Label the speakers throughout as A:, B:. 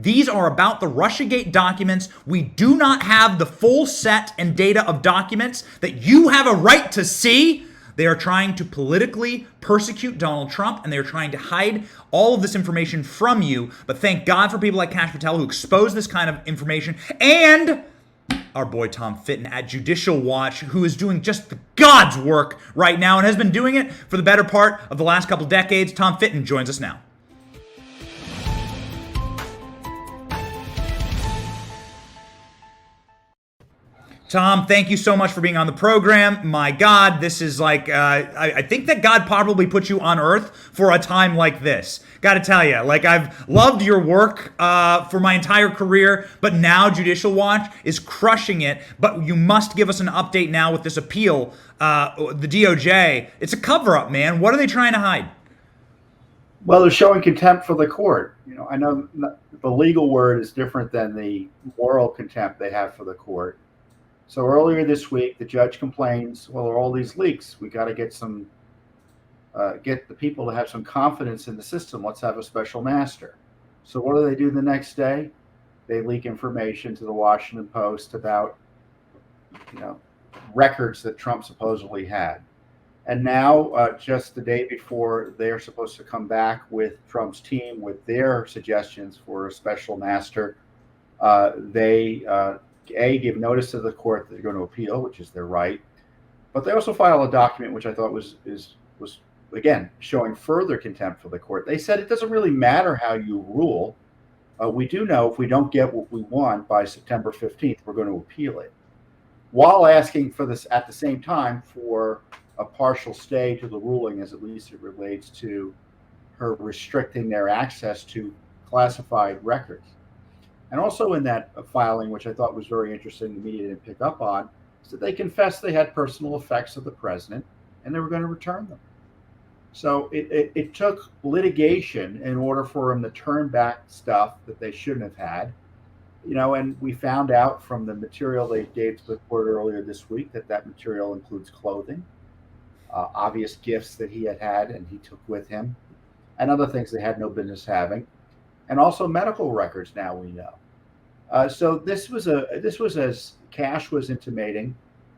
A: These are about the Russigate documents. We do not have the full set and data of documents that you have a right to see. They are trying to politically persecute Donald Trump, and they're trying to hide all of this information from you. But thank God for people like Kash Patel who expose this kind of information, and our boy Tom Fitton at Judicial Watch, who is doing just God's work right now and has been doing it for the better part of the last couple decades. Tom Fitton joins us now. Tom, thank you so much for being on the program. My God, this is like, I think that God probably put you on earth for a time like this. Got to tell you, like, I've loved your work for my entire career, but now Judicial Watch is crushing it. But you must give us an update now with this appeal, the DOJ. It's a cover-up, man. What are they trying to hide?
B: Well, they're showing contempt for the court. I know the legal word is different than the moral contempt they have for the court. So earlier this week, the judge complains, well, there are all these leaks. We got to get the people to have some confidence in the system. Let's have a special master. So what do the next day? They leak information to the Washington Post about, records that Trump supposedly had. And now, just the day before they're supposed to come back with Trump's team with their suggestions for a special master, they give notice to the court that they're going to appeal, which is their right. But they also file a document which I thought was again showing further contempt for the court. They said it doesn't really matter how you rule. We do know if we don't get what we want by September 15th, we're going to appeal it, while asking for this at the same time for a partial stay to the ruling, as at least it relates to her restricting their access to classified records. And also in that filing, which I thought was very interesting, the media didn't pick up on, is that they confessed they had personal effects of the president and they were going to return them. So it took litigation in order for them to turn back stuff that they shouldn't have had. And we found out from the material they gave to the court earlier this week that material includes clothing, obvious gifts that he had and he took with him, and other things they had no business having. And also medical records now we know. So this was as Kash was intimating,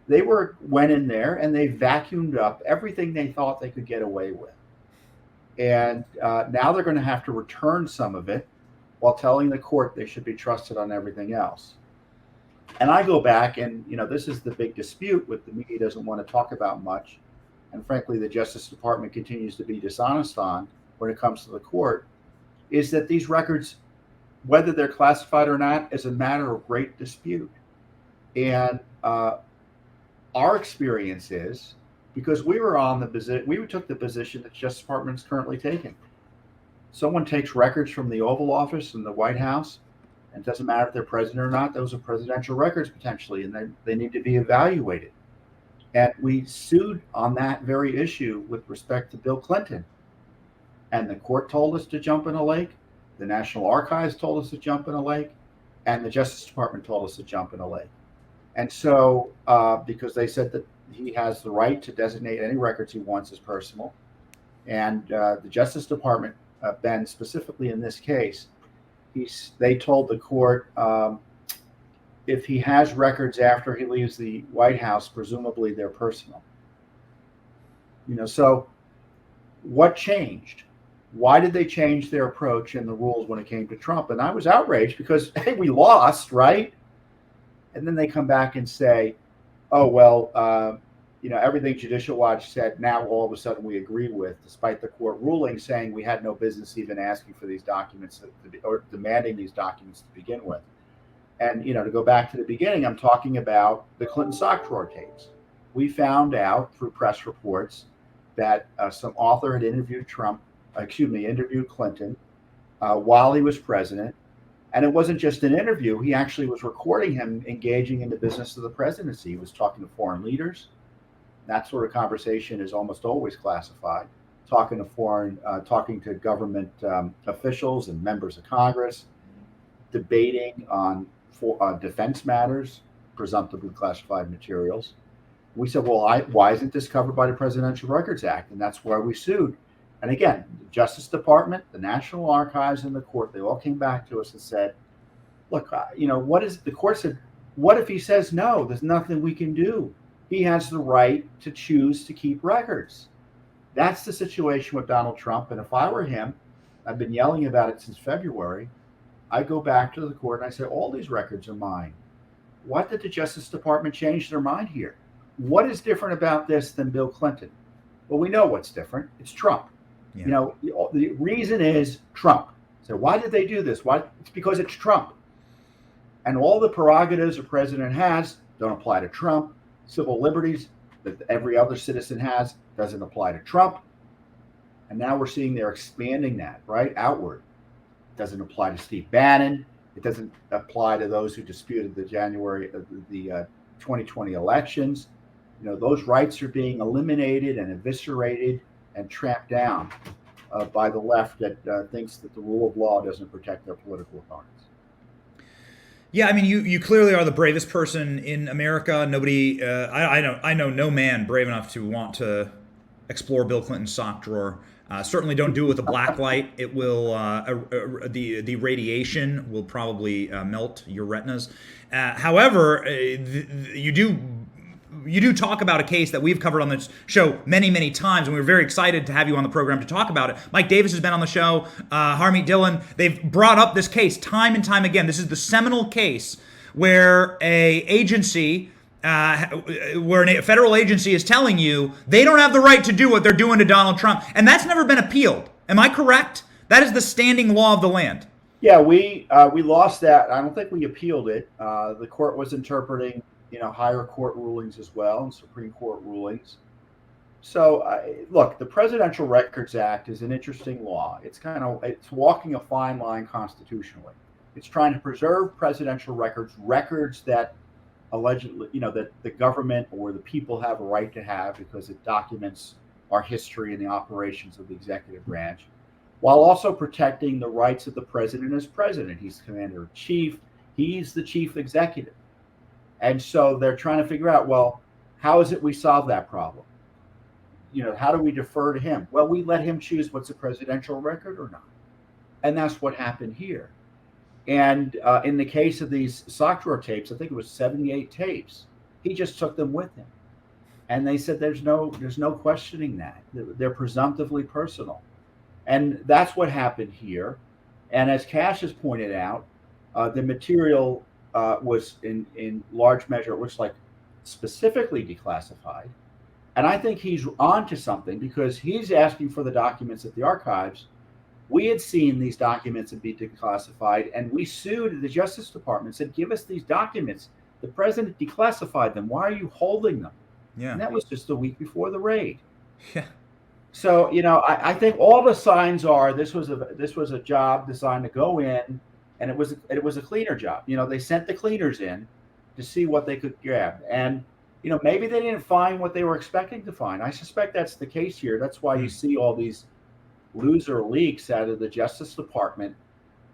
B: they went in there and they vacuumed up everything they thought they could get away with. And now they're going to have to return some of it while telling the court they should be trusted on everything else. And I go back and, this is the big dispute with the media doesn't want to talk about much. And frankly, the Justice Department continues to be dishonest on when it comes to the court, is that these records, whether they're classified or not, is a matter of great dispute. And our experience is, because we were we took the position that the Justice Department is currently taking. Someone takes records from the Oval Office and the White House, and it doesn't matter if they're president or not, those are presidential records potentially, and they need to be evaluated. And we sued on that very issue with respect to Bill Clinton. And the court told us to jump in a lake. The National Archives told us to jump in a lake. And the Justice Department told us to jump in a lake. And so, because they said that he has the right to designate any records he wants as personal. And the Justice Department, Ben, specifically in this case, they told the court if he has records after he leaves the White House, presumably they're personal. So what changed? Why did they change their approach and the rules when it came to Trump? And I was outraged because, hey, we lost, right? And then they come back and say, oh, well, everything Judicial Watch said, now all of a sudden we agree with, despite the court ruling saying we had no business even asking for these documents or demanding these documents to begin with. And, to go back to the beginning, I'm talking about the Clinton sock drawer tapes. We found out through press reports that some author had interviewed Clinton while he was president. And it wasn't just an interview. He actually was recording him engaging in the business of the presidency. He was talking to foreign leaders. That sort of conversation is almost always classified. Talking to government officials and members of Congress, debating on defense matters, presumptively classified materials. We said, well, why isn't this covered by the Presidential Records Act? And that's why we sued. And again, the Justice Department, the National Archives, and the court, they all came back to us and said, look, what is the court said, what if he says no? There's nothing we can do. He has the right to choose to keep records. That's the situation with Donald Trump. And if I were him, I've been yelling about it since February, I go back to the court and I say, all these records are mine. What did the Justice Department change their mind here? What is different about this than Bill Clinton? Well, we know what's different. It's Trump. Yeah. The reason is Trump. So why did they do this? Why? It's because it's Trump. And all the prerogatives a president has don't apply to Trump. Civil liberties that every other citizen has doesn't apply to Trump. And now we're seeing they're expanding that, right, outward. It doesn't apply to Steve Bannon. It doesn't apply to those who disputed the 2020 elections. Those rights are being eliminated and eviscerated and tramped down by the left that thinks that the rule of law doesn't protect their political opponents.
A: Yeah, I mean, you clearly are the bravest person in America. Nobody, I know no man brave enough to want to explore Bill Clinton's sock drawer. Certainly don't do it with a black light. It will, the radiation will probably melt your retinas. However, you do talk about a case that we've covered on this show many, many times, and we were very excited to have you on the program to talk about it. Mike Davis has been on the show, Harmeet Dillon. They've brought up this case time and time again. This is the seminal case where a federal agency is telling you they don't have the right to do what they're doing to Donald Trump, and that's never been appealed. Am I correct? That is the standing law of the land.
B: Yeah, we lost that. I don't think we appealed it. The court was interpreting higher court rulings as well and Supreme Court rulings. So look, the Presidential Records Act is an interesting law. It's walking a fine line constitutionally. It's trying to preserve presidential records that allegedly, that the government or the people have a right to have because it documents our history and the operations of the executive branch, while also protecting the rights of the president as president. He's commander-in-chief. He's the chief executive. And so they're trying to figure out, well, how is it we solve that problem? How do we defer to him? Well, we let him choose what's a presidential record or not. And that's what happened here. And in the case of these sock drawer tapes, I think it was 78 tapes, he just took them with him. And they said there's no questioning that. They're presumptively personal. And that's what happened here. And as Cash has pointed out, the material was in large measure, it looks like, specifically declassified. And I think he's on to something because he's asking for the documents at the archives. We had seen these documents be declassified, and we sued the Justice Department, said, give us these documents. The president declassified them. Why are you holding them? Yeah. And that was just a week before the raid. Yeah. So, I think all the signs are this was a job designed to go in, and it was a cleaner job. They sent the cleaners in to see what they could grab. And, maybe they didn't find what they were expecting to find. I suspect that's the case here. That's why you see all these loser leaks out of the Justice Department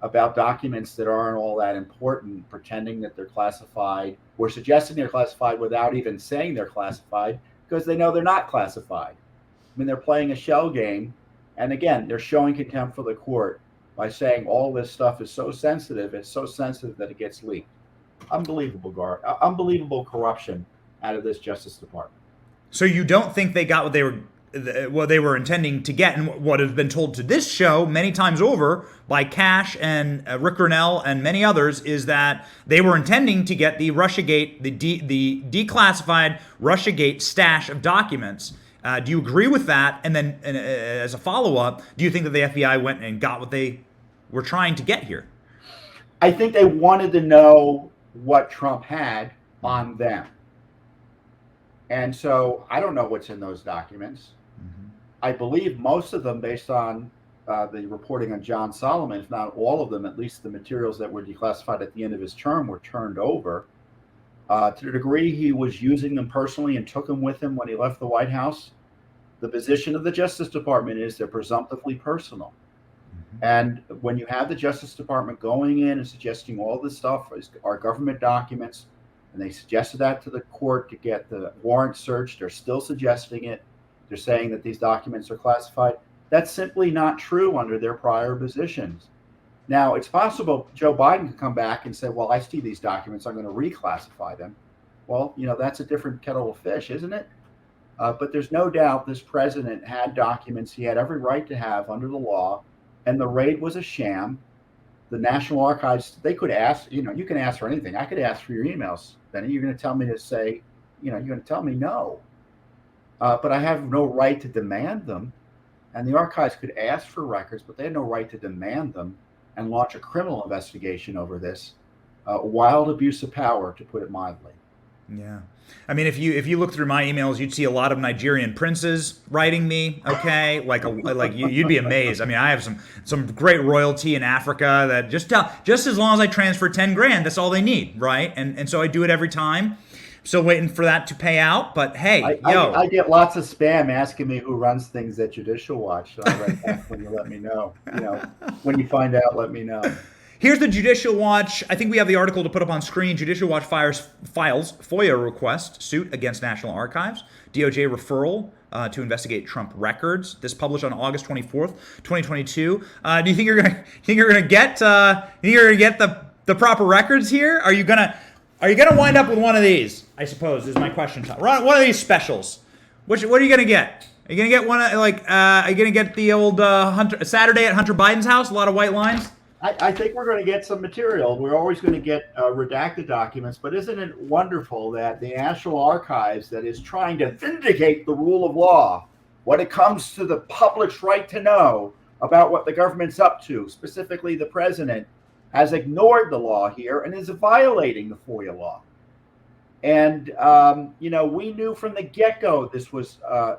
B: about documents that aren't all that important, pretending that they're classified or suggesting they're classified without even saying they're classified because they know they're not classified. I mean, they're playing a shell game. And again, they're showing contempt for the court by saying all this stuff is so sensitive. It's so sensitive that it gets leaked. Unbelievable corruption out of this Justice Department.
A: So you don't think they got what they were intending to get, and what has been told to this show many times over by Cash and Rick Grinnell and many others is that they were intending to get the Russigate, the declassified Russigate stash of documents. Do you agree with that? And then as a follow-up, do you think that the FBI went and got what they were trying to get here?
B: I think they wanted to know what Trump had on them. And so I don't know what's in those documents. Mm-hmm. I believe most of them, based on the reporting on John Solomon, if not all of them, at least the materials that were declassified at the end of his term were turned over. To the degree he was using them personally and took them with him when he left the White House, the position of the Justice Department is they're presumptively personal. Mm-hmm. And when you have the Justice Department going in and suggesting all this stuff are government documents, and they suggested that to the court to get the warrant searched, they're still suggesting it. They're saying that these documents are classified. That's simply not true under their prior positions. Now, it's possible Joe Biden could come back and say, well, I see these documents, I'm going to reclassify them. Well, that's a different kettle of fish, isn't it? But there's no doubt this president had documents he had every right to have under the law, and the raid was a sham. The National Archives, they could ask, you can ask for anything. I could ask for your emails, Benny. You're going to tell me to say, you're going to tell me no. But I have no right to demand them. And the archives could ask for records, but they had no right to demand them and launch a criminal investigation over this. Wild abuse of power, to put it mildly.
A: Yeah. I mean, if you look through my emails, you'd see a lot of Nigerian princes writing me. Okay, like you'd be amazed. I mean, I have some great royalty in Africa that just as long as I transfer 10 grand, that's all they need, right? And so I do it every time. Still waiting for that to pay out, but hey,
B: I get lots of spam asking me who runs things at Judicial Watch. So I write back when you let me know. When you find out, let me know.
A: Here's the Judicial Watch. I think we have the article to put up on screen. Judicial Watch files FOIA request suit against National Archives. DOJ referral to investigate Trump records. This published on August 24th, 2022. Do you think you're gonna get the proper records here? Are you gonna wind up with one of these? I suppose is my question. One of these specials. What are you gonna get? Are you gonna get one are you gonna get the old Saturday at Hunter Biden's house? A lot of white lines.
B: I think we're going to get some material. We're always going to get redacted documents, but isn't it wonderful that the National Archives, that is trying to vindicate the rule of law when it comes to the public's right to know about what the government's up to, specifically the president, has ignored the law here and is violating the FOIA law. And we knew from the get-go this was a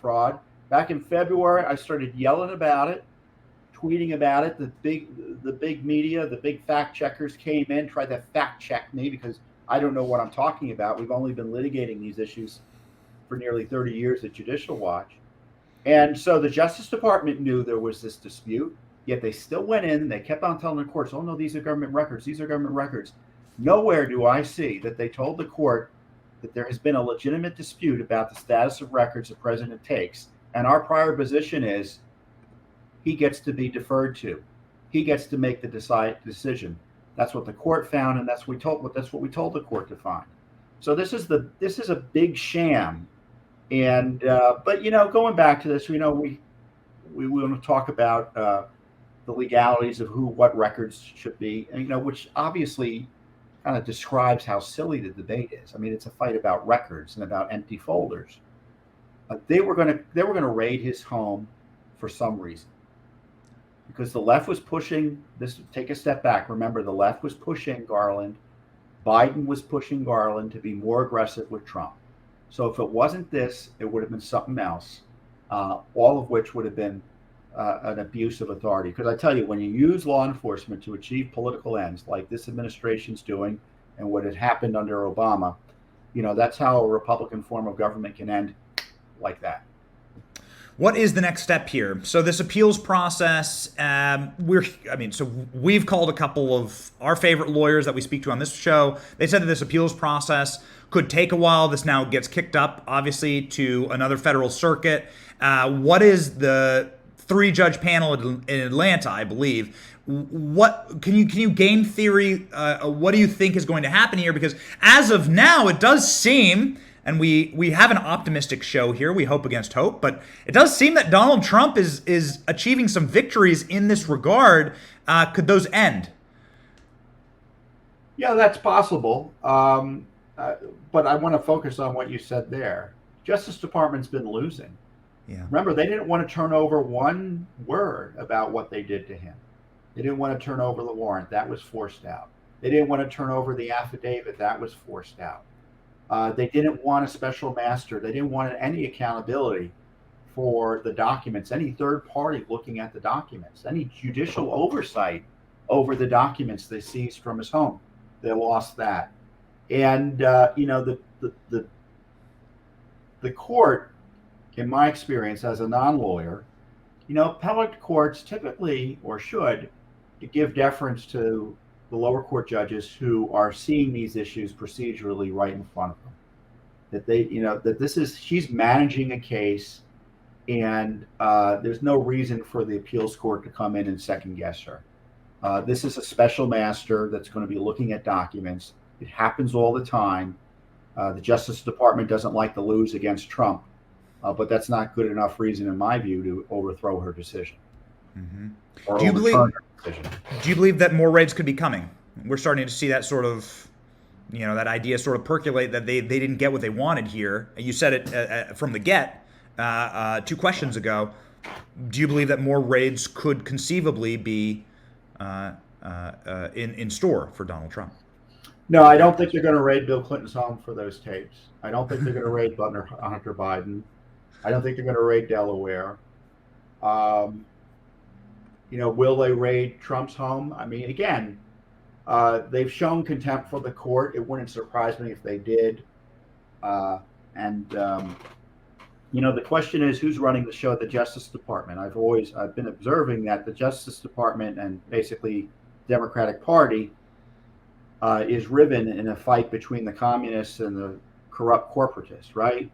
B: fraud. Back in February, I started yelling about it, tweeting about it. The big media, the big fact checkers came in, tried to fact check me because I don't know what I'm talking about. We've only been litigating these issues for nearly 30 years at Judicial Watch. And so the Justice Department knew there was this dispute, yet they still went in and they kept on telling the courts, oh no, these are government records. These are government records. Nowhere do I see that they told the court that there has been a legitimate dispute about the status of records the president takes. And our prior position is he gets to be deferred to. He gets to make the decision. That's what the court found, and that's what we told the court to find. So this is a big sham. And but going back to this, we want to talk about the legalities of what records should be, and which obviously kind of describes how silly the debate is. I mean, it's a fight about records and about empty folders. They were going to raid his home for some reason, because the left was pushing this. Take a step back. Remember, the left was pushing Garland. Biden was pushing Garland to be more aggressive with Trump. So if it wasn't this, it would have been something else, all of which would have been an abuse of authority. Because I tell you, when you use law enforcement to achieve political ends, like this administration's doing and what had happened under Obama, that's how a Republican form of government can end like that.
A: What is the next step here? So this appeals process, we've called a couple of our favorite lawyers that we speak to on this show. They said that this appeals process could take a while. This now gets kicked up, obviously, to another federal circuit. What is the 3-judge panel in Atlanta, I believe? What can you game theory? What do you think is going to happen here? Because as of now, it does seem, and we have an optimistic show here, we hope against hope, but it does seem that Donald Trump is achieving some victories in this regard. Could those end?
B: Yeah, that's possible. But I want to focus on what you said there. Justice Department's been losing.
A: Yeah.
B: Remember, they didn't want to turn over one word about what they did to him. They didn't want to turn over the warrant. That was forced out. They didn't want to turn over the affidavit. That was forced out. They didn't want a special master. They didn't want any accountability for the documents, any third party looking at the documents, any judicial oversight over the documents they seized from his home. They lost that. And, the court, in my experience as a non-lawyer, appellate courts typically, or should, give deference to the lower court judges who are seeing these issues procedurally right in front of them. That she's managing a case and there's no reason for the appeals court to come in and second guess her. This is a special master that's going to be looking at documents. It happens all the time. The Justice Department doesn't like to lose against Trump, but that's not good enough reason, in my view, to overthrow her decision.
A: Mm-hmm.
B: Or
A: do you believe?
B: her decision.
A: Do you believe that more raids could be coming? We're starting to see that sort of, that idea sort of percolate, that they didn't get what they wanted here. You said it from the get 2 questions ago. Do you believe that more raids could conceivably be in store for Donald Trump?
B: No, I don't think they're going to raid Bill Clinton's home for those tapes. I don't think they're going to raid Hunter Biden. I don't think they're going to raid Delaware. Will they raid Trump's home? I mean, again, they've shown contempt for the court. It wouldn't surprise me if they did. The question is, who's running the show at the Justice Department? I've been observing that the Justice Department and basically Democratic Party is riven in a fight between the communists and the corrupt corporatists, right?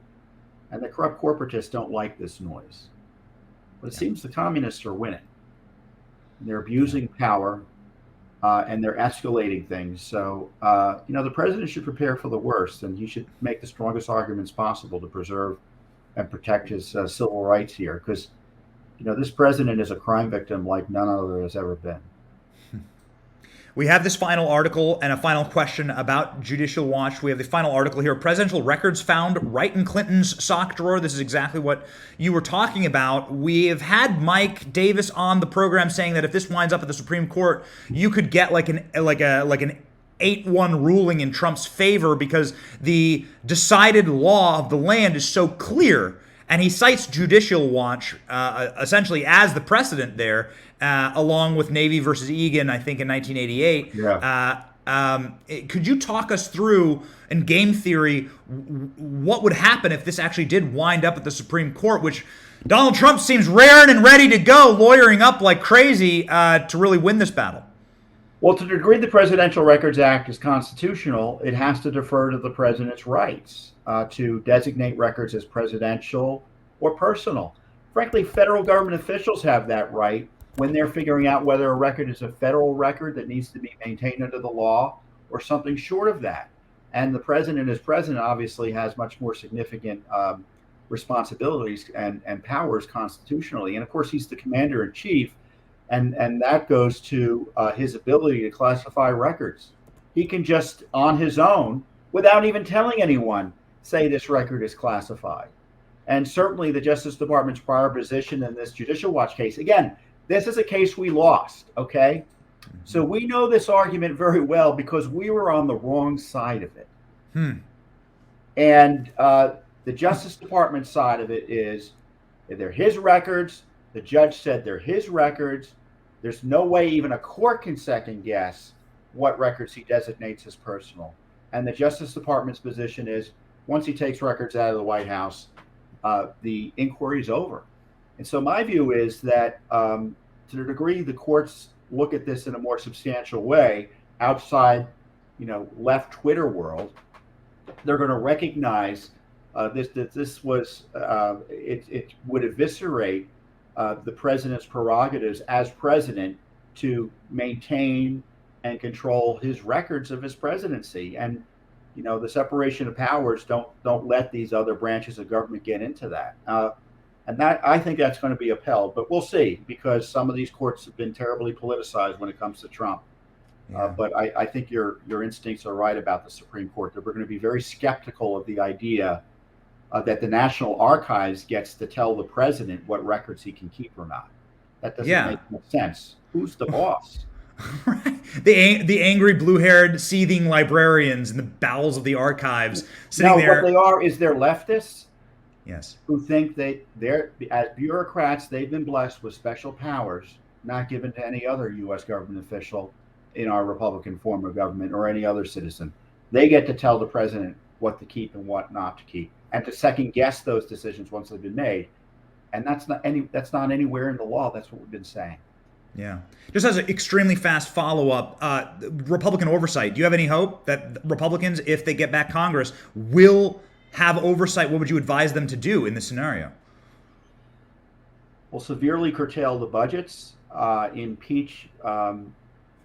B: And the corrupt corporatists don't like this noise. But it seems the communists are winning. They're abusing power, and they're escalating things. So, the president should prepare for the worst, and he should make the strongest arguments possible to preserve and protect his civil rights here. Because, this president is a crime victim like none other has ever been.
A: We have this final article and a final question about Judicial Watch. We have the final article here. Presidential records found right in Clinton's sock drawer. This is exactly what you were talking about. We have had Mike Davis on the program saying that if this winds up at the Supreme Court, you could get like an 8-1 ruling in Trump's favor because the decided law of the land is so clear. And he cites Judicial Watch essentially as the precedent there, along with Navy versus Egan, I think, in 1988.
B: Yeah.
A: Could you talk us through, in game theory, what would happen if this actually did wind up at the Supreme Court, which Donald Trump seems raring and ready to go, lawyering up like crazy to really win this battle?
B: Well, to the degree the Presidential Records Act is constitutional, it has to defer to the president's rights to designate records as presidential or personal. Frankly, federal government officials have that right when they're figuring out whether a record is a federal record that needs to be maintained under the law or something short of that. And the president, as president, obviously has much more significant responsibilities and powers constitutionally. And of course, he's the commander in chief. And that goes to his ability to classify records. He can just, on his own, without even telling anyone, say this record is classified. And certainly the Justice Department's prior position in this Judicial Watch case, again, this is a case we lost, okay? So we know this argument very well because we were on the wrong side of it. And the Justice Department side of it is, they're his records. The judge said they're his records. There's no way even a court can second guess what records he designates as personal. And the Justice Department's position is, once he takes records out of the White House, the inquiry is over. And so my view is that to the degree the courts look at this in a more substantial way outside, left Twitter world, they're going to recognize it would eviscerate the president's prerogatives as president to maintain and control his records of his presidency. And the separation of powers don't let these other branches of government get into that. And that, I think that's going to be upheld, but we'll see, because some of these courts have been terribly politicized when it comes to Trump. Yeah. But I think your instincts are right about the Supreme Court, that we're going to be very skeptical of the idea that the National Archives gets to tell the president what records he can keep or not. That doesn't make much sense. Who's the boss?
A: Right. The angry, blue-haired, seething librarians in the bowels of the archives sitting there.
B: What they are is they're leftists.
A: Yes.
B: Who think they're as bureaucrats, they've been blessed with special powers not given to any other U.S. government official in our Republican form of government or any other citizen. They get to tell the president what to keep and what not to keep, and to second guess those decisions once they've been made. And that's not anywhere in the law. That's what we've been saying.
A: Yeah. Just as an extremely fast follow-up, Republican oversight. Do you have any hope that Republicans, if they get back Congress, will have oversight? What would you advise them to do in this scenario?
B: will severely curtail the budgets, impeach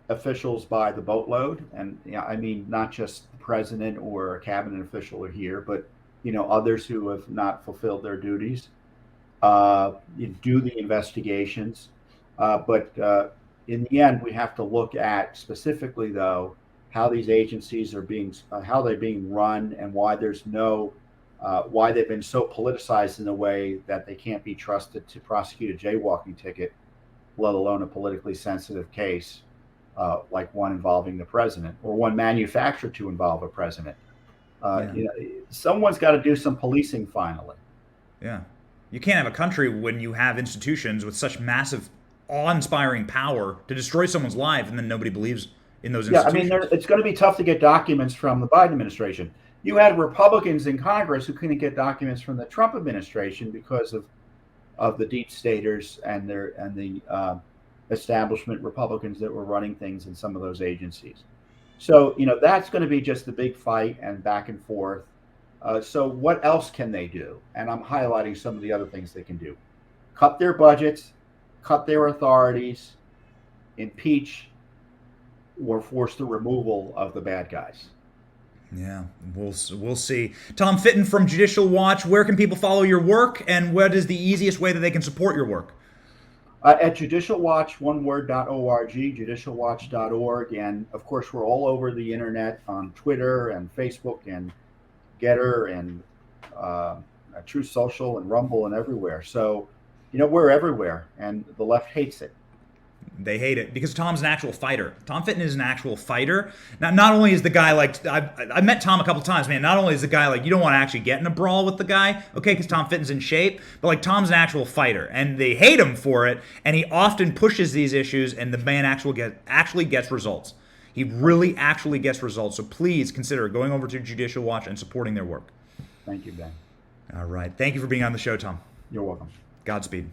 B: officials by the boatload, and I mean not just the president or a cabinet official here, but others who have not fulfilled their duties. You do the investigations, but in the end, we have to look at specifically, though, how these agencies are how they're being run, and why why they've been so politicized in a way that they can't be trusted to prosecute a jaywalking ticket, let alone a politically sensitive case like one involving the president, or one manufactured to involve a president. Someone's got to do some policing finally.
A: Yeah. You can't have a country when you have institutions with such massive, awe-inspiring power to destroy someone's life, and then nobody believes in those institutions.
B: I mean, it's going to be tough to get documents from the Biden administration. You had Republicans in Congress who couldn't get documents from the Trump administration because of the deep staters and the establishment Republicans that were running things in some of those agencies. So that's going to be just a big fight and back and forth. So what else can they do? And I'm highlighting some of the other things they can do: cut their budgets, cut their authorities, impeach, or force the removal of the bad guys.
A: Yeah, we'll see. Tom Fitton from Judicial Watch, where can people follow your work, and what is the easiest way that they can support your work?
B: At judicialwatch.org, judicialwatch.org, and of course we're all over the internet on Twitter and Facebook and Getter and Truth Social and Rumble and everywhere. So, we're everywhere, and the left hates it.
A: They hate it because Tom's an actual fighter. Tom Fitton is an actual fighter. Now, not only is the guy like, I met Tom a couple times, man. Not only is the guy like, you don't want to actually get in a brawl with the guy, okay, because Tom Fitton's in shape, but like Tom's an actual fighter, and they hate him for it. And he often pushes these issues, and the man actually gets results. He really actually gets results. So please consider going over to Judicial Watch and supporting their work.
B: Thank you, Ben.
A: All right. Thank you for being on the show, Tom.
B: You're welcome.
A: Godspeed.